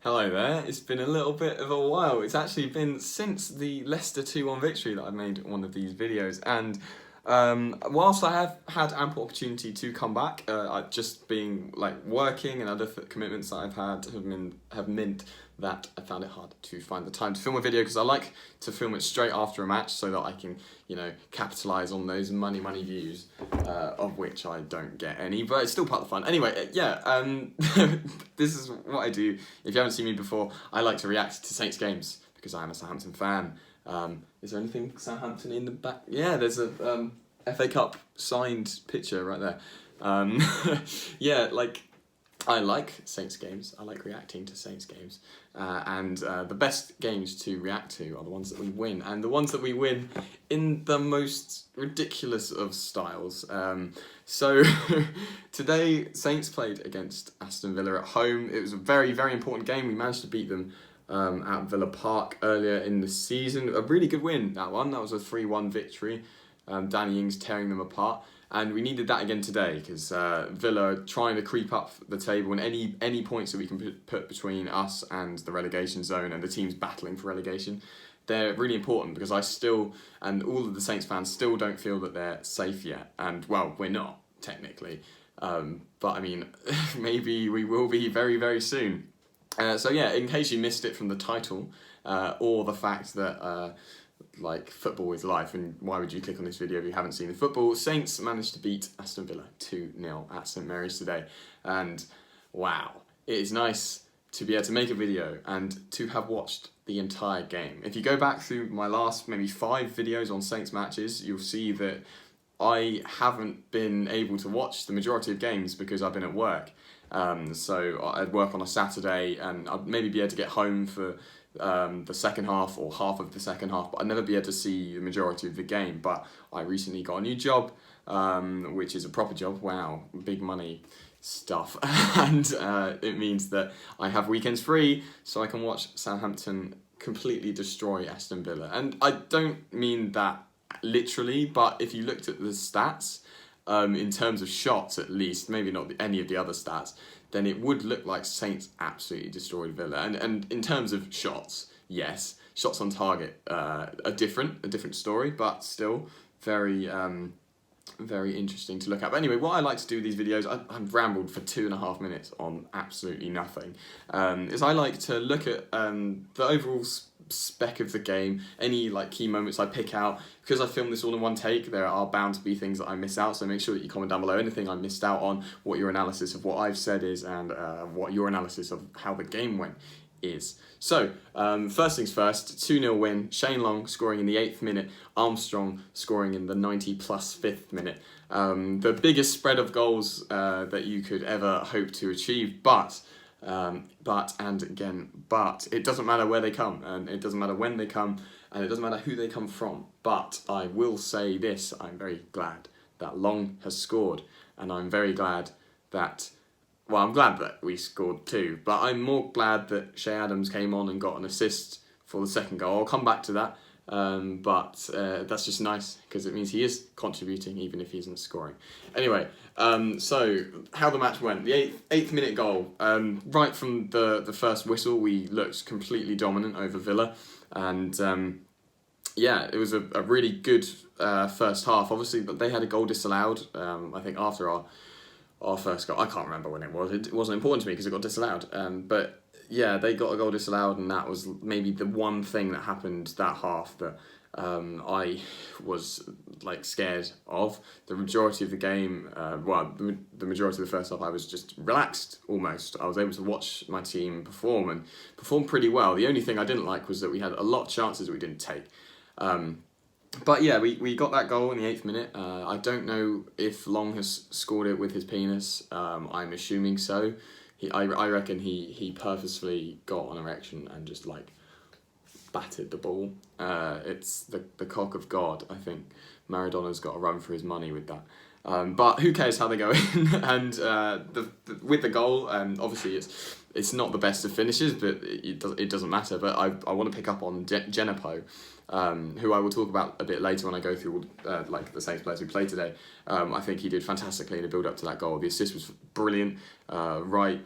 Hello there, it's been a little bit of a while. It's actually been since the Leicester 2-1 victory that I made one of these videos, and whilst I have had ample opportunity to come back, I've just been working and other commitments that I've had have meant that I found it hard to find the time to film a video, because I like to film it straight after a match so that I can, capitalise on those money views, of which I don't get any, but it's still part of the fun. Anyway, this is what I do. If you haven't seen me before, I like to react to Saints games because I am a Southampton fan. Is there anything Southampton in the back? Yeah, there's a FA Cup signed picture right there. I like Saints games. I like reacting to Saints games. And the best games to react to are the ones that we win. And the ones that we win in the most ridiculous of styles. So today, Saints played against Aston Villa at home. It was a very, very important game. We managed to beat them at Villa Park earlier in the season. A really good win, that one. That was a 3-1 victory. Danny Ings tearing them apart. And we needed that again today, because Villa are trying to creep up the table, and any points that we can put between us and the relegation zone and the teams battling for relegation, they're really important, because I still, and all of the Saints fans still don't feel that they're safe yet. And, well, we're not, technically. But, I mean, maybe we will be very, very soon. So, yeah, in case you missed it from the title, or the fact that... football is life, and why would you click on this video if you haven't seen the football? Saints managed to beat Aston Villa 2-0 at St Mary's today, and wow, it is nice to be able to make a video and to have watched the entire game. If you go back through my last maybe 5 videos on Saints matches, you'll see that I haven't been able to watch the majority of games because I've been at work. So I'd work on a Saturday, and I'd maybe be able to get home for the second half or half of the second half, but I'd never be able to see the majority of the game. But I recently got a new job, which is a proper job. Wow, big money stuff. And it means that I have weekends free, so I can watch Southampton completely destroy Aston Villa. And I don't mean that literally, but if you looked at the stats, in terms of shots at least, maybe not any of the other stats, then it would look like Saints absolutely destroyed Villa. And in terms of shots, yes, shots on target are a different story, but still very very interesting to look at. But anyway, what I like to do with these videos, I've rambled for 2.5 minutes on absolutely nothing, is I like to look at the overall spec of the game, any key moments I pick out. Because I filmed this all in one take, there are bound to be things that I miss out, so make sure that you comment down below anything I missed out on, what your analysis of what I've said is, and what your analysis of how the game went is. So, first things first, 2-0 win, Shane Long scoring in the 8th minute, Armstrong scoring in the 90+, 5th minute. The biggest spread of goals that you could ever hope to achieve, but it doesn't matter where they come, and it doesn't matter when they come, and it doesn't matter who they come from. But I will say this, I'm very glad that Long has scored, and I'm very glad that... Well, I'm glad that we scored too, but I'm more glad that Shea Adams came on and got an assist for the second goal. I'll come back to that, but that's just nice, because it means he is contributing even if he isn't scoring. Anyway, so how the match went. The 8th minute goal. Right from the first whistle, we looked completely dominant over Villa, and it was a really good first half. Obviously, but they had a goal disallowed, I think after our first goal. I can't remember when it was. It wasn't important to me because it got disallowed. But yeah, they got a goal disallowed, and that was maybe the one thing that happened that half that I was scared of. The majority of the game, the majority of the first half, I was just relaxed almost. I was able to watch my team perform pretty well. The only thing I didn't like was that we had a lot of chances that we didn't take. But yeah, we got that goal in the 8th minute. I don't know if Long has scored it with his penis. I'm assuming so. I reckon he purposefully got an erection and just batted the ball. It's the cock of God. I think Maradona's got to run for his money with that. But who cares how they go in? And with the goal, obviously it's not the best of finishes, but it doesn't matter. But I want to pick up on Genepo, who I will talk about a bit later when I go through the Saints players who played today. I think he did fantastically in the build up to that goal. The assist was brilliant. Right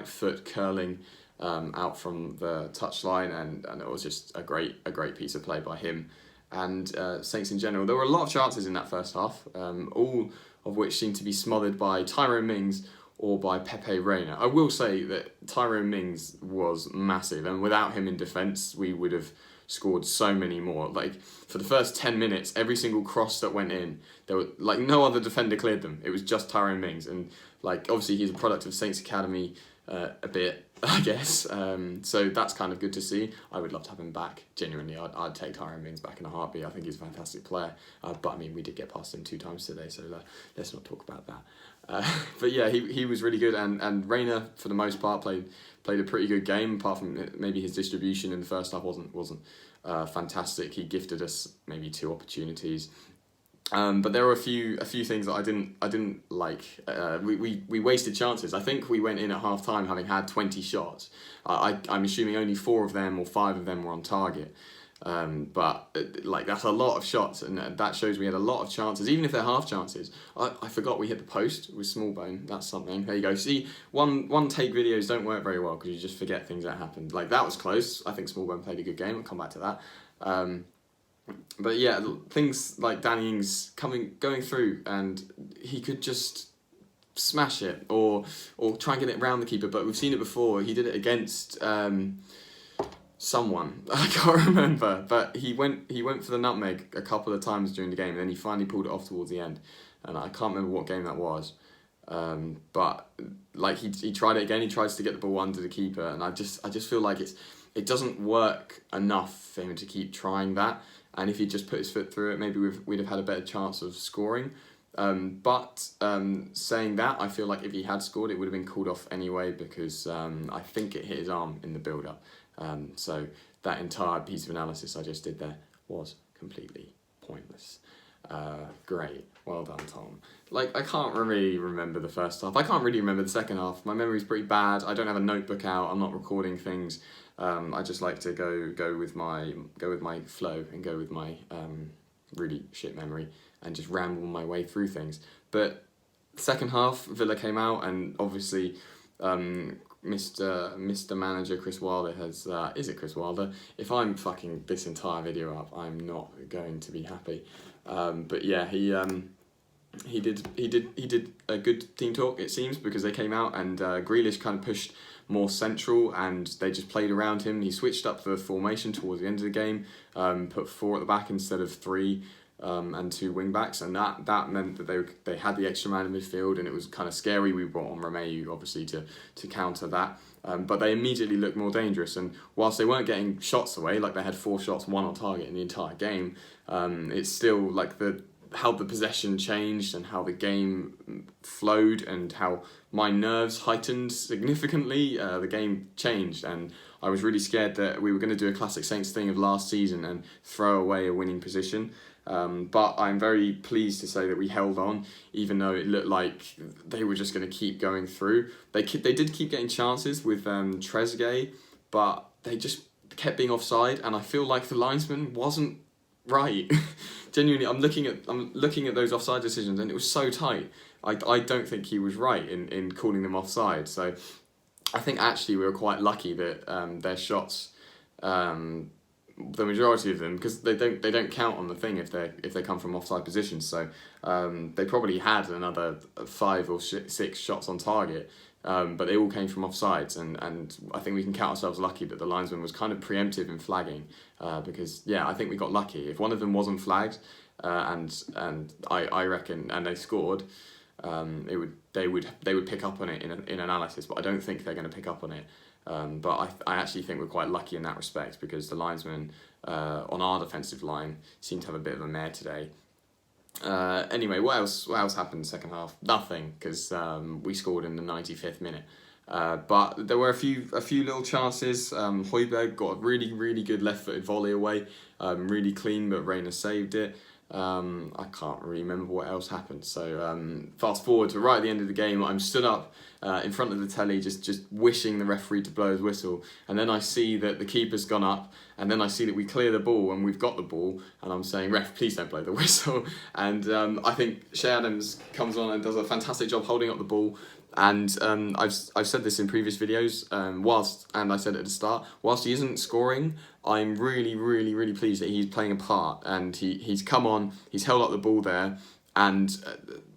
foot curling out from the touchline, and it was just a great piece of play by him. And Saints in general, there were a lot of chances in that first half, all of which seemed to be smothered by Tyrone Mings or by Pepe Reina. I will say that Tyrone Mings was massive, and without him in defence, we would have scored so many more. Like, for the first 10 minutes, every single cross that went in, there were, like, no other defender cleared them. It was just Tyrone Mings, and, like, obviously he's a product of Saints Academy a bit, I guess, so that's kind of good to see. I would love to have him back, genuinely. I'd take Tyrone Mings back in a heartbeat. I think he's a fantastic player, but I mean, we did get past him 2 times today, so let's not talk about that. But yeah, he was really good, and Reina, for the most part, played a pretty good game, apart from maybe his distribution in the first half wasn't fantastic. He gifted us maybe 2 opportunities. But there were a few things that I didn't like. We wasted chances. I think we went in at half time having had 20 shots. I'm assuming only 4 of them or 5 of them were on target. But like, that's a lot of shots, and that shows we had a lot of chances, even if they're half chances. I forgot we hit the post with Smallbone. That's something. There you go. See, one take videos don't work very well because you just forget things that happened. Like, that was close. I think Smallbone played a good game. I'll come back to that. But yeah, things like Danny Ings going through, and he could just smash it or try and get it round the keeper. But we've seen it before. He did it against someone, I can't remember, but he went for the nutmeg a couple of times during the game, and then he finally pulled it off towards the end, and I can't remember what game that was. But like, he tried it again. He tries to get the ball under the keeper, and I just feel like it doesn't work enough for him to keep trying that. And if he just put his foot through it, maybe we'd have had a better chance of scoring. But saying that, I feel like if he had scored, it would have been called off anyway, because I think it hit his arm in the build-up. So that entire piece of analysis I just did there was completely pointless. Great. Well done, Tom. Like, I can't really remember the first half. I can't really remember the second half. My memory's pretty bad. I don't have a notebook out. I'm not recording things. I just like to go with my flow and go with my really shit memory and just ramble my way through things. But second half, Villa came out, and obviously Mr. Manager Chris Wilder has is it Chris Wilder? If I'm fucking this entire video up, I'm not going to be happy. But yeah, he did a good team talk, it seems, because they came out, and Grealish kind of pushed more central, and they just played around him. He switched up the formation towards the end of the game, put 4 at the back instead of 3, and 2 wing backs, and that meant that they had the extra man in midfield, and it was kind of scary. We brought on Romeu obviously to counter that, but they immediately looked more dangerous. And whilst they weren't getting shots away, like they had 4 shots, 1 on target in the entire game, it's still like how the possession changed and how the game flowed and how my nerves heightened significantly. The game changed, and I was really scared that we were going to do a classic Saints thing of last season and throw away a winning position. But I'm very pleased to say that we held on, even though it looked like they were just going to keep going through. They did keep getting chances with Trezeguet, but they just kept being offside, and I feel like the linesman wasn't right. Genuinely, I'm looking at those offside decisions, and it was so tight. I don't think he was right in calling them offside. So I think actually we were quite lucky that their shots, the majority of them, because they don't count on the thing if they come from offside positions. So they probably had another 5 or 6 shots on target, but they all came from offsides, and I think we can count ourselves lucky that the linesman was kind of preemptive in flagging, because yeah, I think we got lucky. If one of them wasn't flagged, and I reckon, and they scored, they would pick up on it in analysis, but I don't think they're going to pick up on it. But I actually think we're quite lucky in that respect, because the linesman on our defensive line seemed to have a bit of a mare today. Anyway, what else happened in the second half? Nothing, because we scored in the 95th minute. But there were a few little chances. Højbjerg got a really, really good left-footed volley away, really clean, but Reina saved it. I can't really remember what else happened. So fast forward to right at the end of the game, I'm stood up in front of the telly, just wishing the referee to blow his whistle, and then I see that the keeper's gone up, and then I see that we clear the ball and we've got the ball, and I'm saying, ref, please don't blow the whistle. And I think Shea Adams comes on and does a fantastic job holding up the ball, And I've said this in previous videos, and I said it at the start, whilst he isn't scoring, I'm really pleased that he's playing a part, and he's come on, he's held up the ball there, and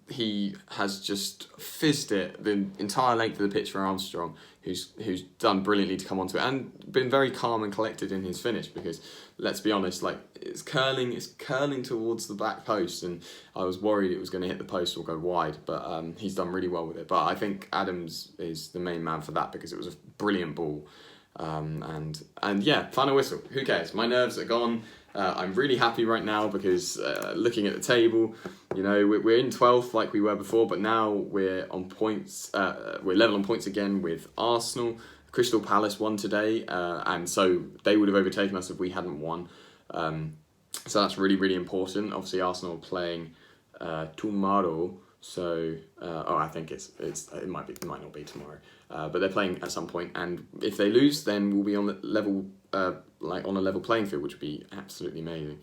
he has just fizzed it the entire length of the pitch for Armstrong, who's done brilliantly to come onto it, and been very calm and collected in his finish, because let's be honest, like it's curling towards the back post, and I was worried it was going to hit the post or go wide, but he's done really well with it. But I think Adams is the main man for that, because it was a brilliant ball. And yeah, final whistle. Who cares? My nerves are gone. I'm really happy right now, because looking at the table, you know, we're in 12th like we were before, but now we're on points. We're level on points again with Arsenal. Crystal Palace won today, and so they would have overtaken us if we hadn't won. So that's really important. Obviously, Arsenal are playing tomorrow. So, I think it might not be tomorrow, but they're playing at some point, and if they lose, then we'll be on the level, on a level playing field, which would be absolutely amazing.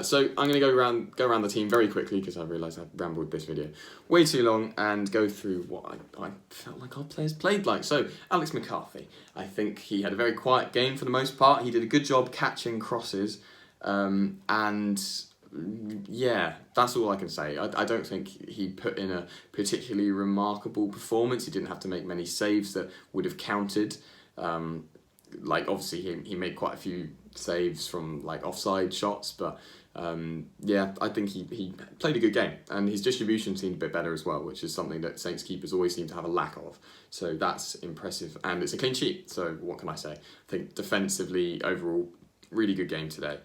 So I'm going to go around the team very quickly, because I realise I've rambled this video way too long, and go through what I felt like our players played like. So Alex McCarthy, I think he had a very quiet game for the most part. He did a good job catching crosses, and yeah, that's all I can say. I don't think he put in a particularly remarkable performance. He didn't have to make many saves that would have counted. Like obviously he made quite a few saves from like offside shots, but yeah, I think he played a good game, and his distribution seemed a bit better as well, which is something that Saints keepers always seem to have a lack of. So that's impressive, and it's a clean sheet. So what can I say? I think defensively overall, really good game today.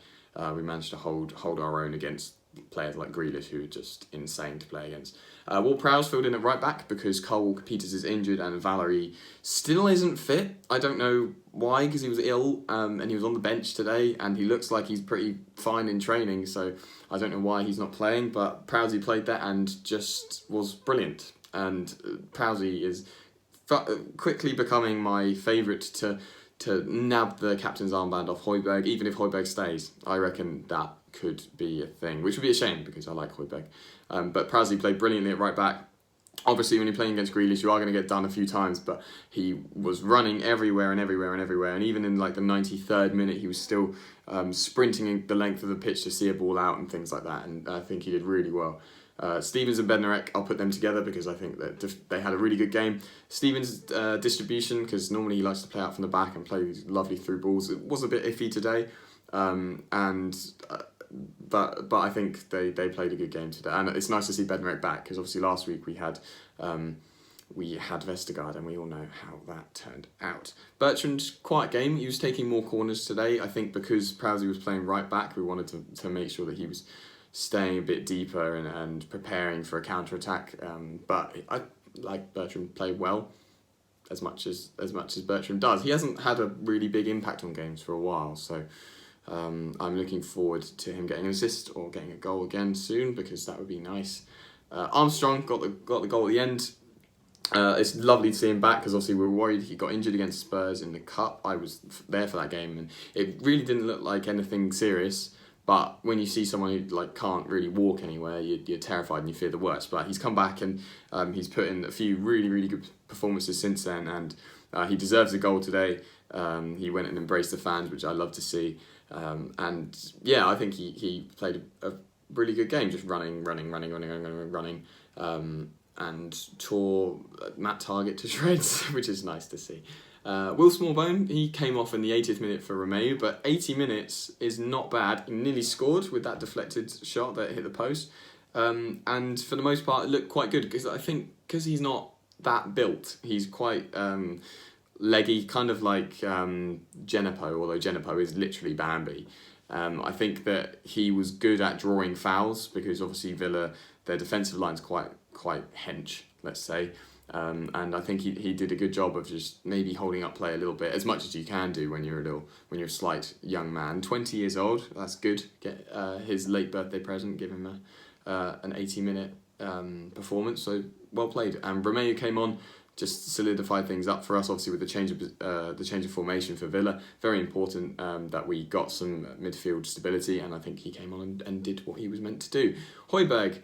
We managed to hold our own against players like Grealish, who are just insane to play against. Ward-Prowse filled in at right back because Cole Peters is injured and Valerie still isn't fit. I don't know why, because he was ill, and he was on the bench today, and he looks like he's pretty fine in training, so I don't know why he's not playing, but Prowsey played there and just was brilliant. And Prowsey is quickly becoming my favourite to nab the captain's armband off Højbjerg, even if Højbjerg stays. I reckon that could be a thing, which would be a shame, because I like Højbjerg. But Prowsey played brilliantly at right back. Obviously, when you're playing against Grealish, you are going to get done a few times, but he was running everywhere, and even in like the 93rd minute, he was still sprinting the length of the pitch to see a ball out and things like that, and I think he did really well. Stevens and Bednarek, I'll put them together because I think that they had a really good game. Stevens' distribution, because normally he likes to play out from the back and play these lovely through balls, it was a bit iffy today, but I think they played a good game today, and it's nice to see Bednarek back, because obviously last week we had Vestergaard, and we all know how that turned out. Bertrand's quiet game. He was taking more corners today. I think because Prowsey was playing right back, we wanted to make sure that he was staying a bit deeper and preparing for a counter-attack. But I like Bertrand played well, as much as Bertrand does. He hasn't had a really big impact on games for a while, so I'm looking forward to him getting an assist or getting a goal again soon, because that would be nice. Armstrong got the goal at the end. It's lovely to see him back, because obviously we were worried he got injured against Spurs in the Cup. I was there for that game, and it really didn't look like anything serious. But when you see someone who like can't really walk anywhere, you're terrified and you fear the worst. But he's come back, and he's put in a few really good performances since then, and he deserves a goal today. He went and embraced the fans, which I love to see. And yeah, I think he played a really good game, just running, and tore Matt Target to shreds, which is nice to see. Will Smallbone, he came off in the 80th minute for Romeu, but 80 minutes is not bad. He nearly scored with that deflected shot that hit the post. And for the most part, it looked quite good, because I think because he's not that built, he's quite leggy, kind of like Genepo, although Genepo is literally Bambi. I think that he was good at drawing fouls, because obviously Villa, their defensive line's quite hench, let's say. And I think he did a good job of just maybe holding up play a little bit, as much as you can do when you're a slight young man. 20 years old, that's good. Get his late birthday present, give him an 80-minute performance. So well played. And Romeu came on, just solidified things up for us. Obviously with the change of formation for Villa, very important that we got some midfield stability. And I think he came on and did what he was meant to do. Højbjerg,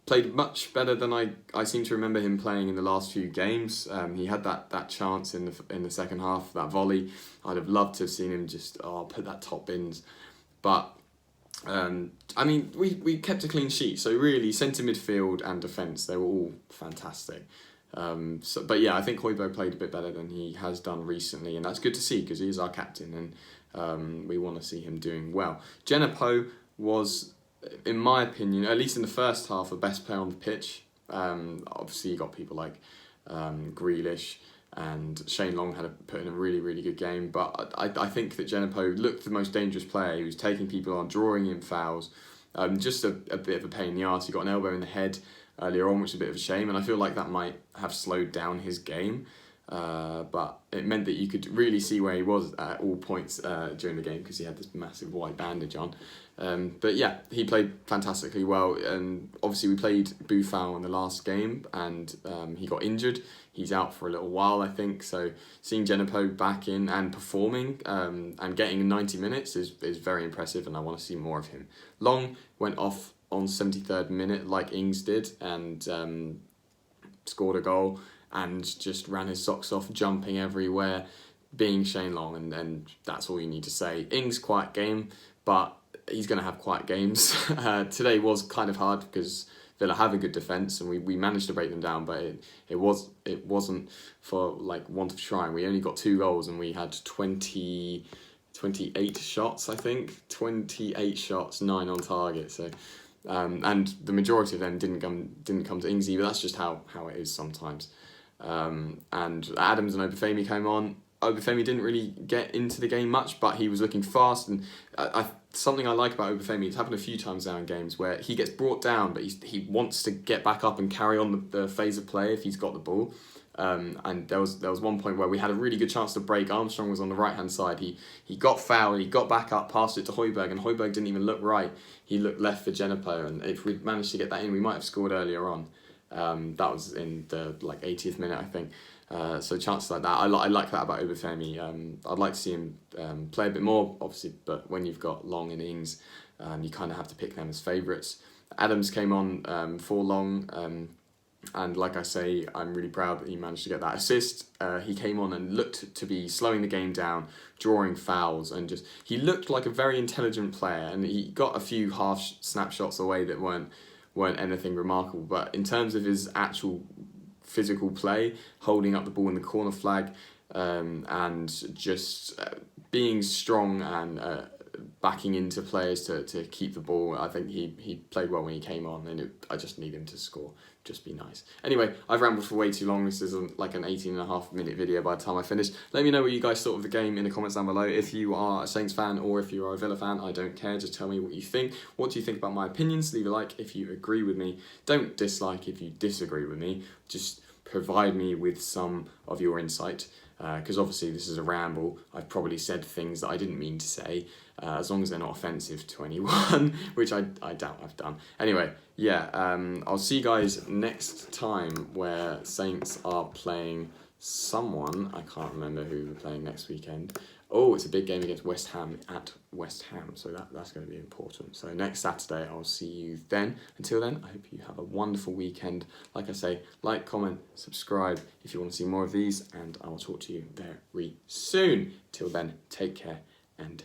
played much better than I seem to remember him playing in the last few games. He had that chance in the second half, that volley. I'd have loved to have seen him just put that top bins, but I mean we kept a clean sheet. So really, centre midfield and defence, they were all fantastic. But yeah, I think Højbjerg played a bit better than he has done recently, and that's good to see because he is our captain, and we want to see him doing well. Djenepo was, in my opinion, at least in the first half, the best player on the pitch. Obviously, you got people like Grealish and Shane Long put in a really, really good game. But I think that Djenepo looked the most dangerous player. He was taking people on, drawing in fouls. Just a bit of a pain in the arse. He got an elbow in the head earlier on, which is a bit of a shame. And I feel like that might have slowed down his game. But it meant that you could really see where he was at all points during the game because he had this massive white bandage on. But yeah, he played fantastically well, and obviously we played Buffon in the last game, and he got injured. He's out for a little while, I think, so seeing Djenepo back in and performing and getting 90 minutes is very impressive, and I want to see more of him. Long went off on 73rd minute like Ings did, and scored a goal and just ran his socks off, jumping everywhere, being Shane Long, and that's all you need to say. Ings, quiet game, but he's going to have quiet games. Today was kind of hard because Villa have a good defence, and we managed to break them down, but it wasn't for like want of trying. We only got 2 goals, and we had 28 shots, I think. 28 shots, 9 on target. So, and the majority of them didn't come to Ingsy, but that's just how it is sometimes. And Adams and Obafemi came on. Obafemi didn't really get into the game much, but he was looking fast, and something I like about Obafemi, it's happened a few times now in games where he gets brought down, but he wants to get back up and carry on the phase of play if he's got the ball. And there was one point where we had a really good chance to break. Armstrong was on the right hand side. He got fouled. He got back up, passed it to Højbjerg, and Højbjerg didn't even look right. He looked left for Djenepo, and if we'd managed to get that in, we might have scored earlier on. That was in the 80th minute, I think. So chances like that, I like that about Obafemi. I'd like to see him play a bit more, obviously, but when you've got Long and Ings, you kind of have to pick them as favourites. Adams came on for Long, and like I say, I'm really proud that he managed to get that assist. He came on and looked to be slowing the game down, drawing fouls, and he looked like a very intelligent player, and he got a few half snapshots away that weren't anything remarkable, but in terms of his actual physical play, holding up the ball in the corner flag, and just being strong and backing into players to keep the ball, I think he played well when he came on, and I just need him to score. Just be nice. Anyway, I've rambled for way too long. This is like an 18.5-minute video by the time I finish. Let me know what you guys thought of the game in the comments down below. If you are a Saints fan or if you are a Villa fan, I don't care. Just tell me what you think. What do you think about my opinions? Leave a like if you agree with me. Don't dislike if you disagree with me. Just provide me with some of your insight. Because obviously this is a ramble. I've probably said things that I didn't mean to say, as long as they're not offensive to anyone, which I doubt I've done. Anyway, yeah, I'll see you guys next time where Saints are playing someone. I can't remember who we're playing next weekend. Oh, it's a big game against West Ham at West Ham, so that's going to be important. So next Saturday, I'll see you then. Until then, I hope you have a wonderful weekend. Like I say, like, comment, subscribe if you want to see more of these, and I will talk to you very soon. Till then, take care and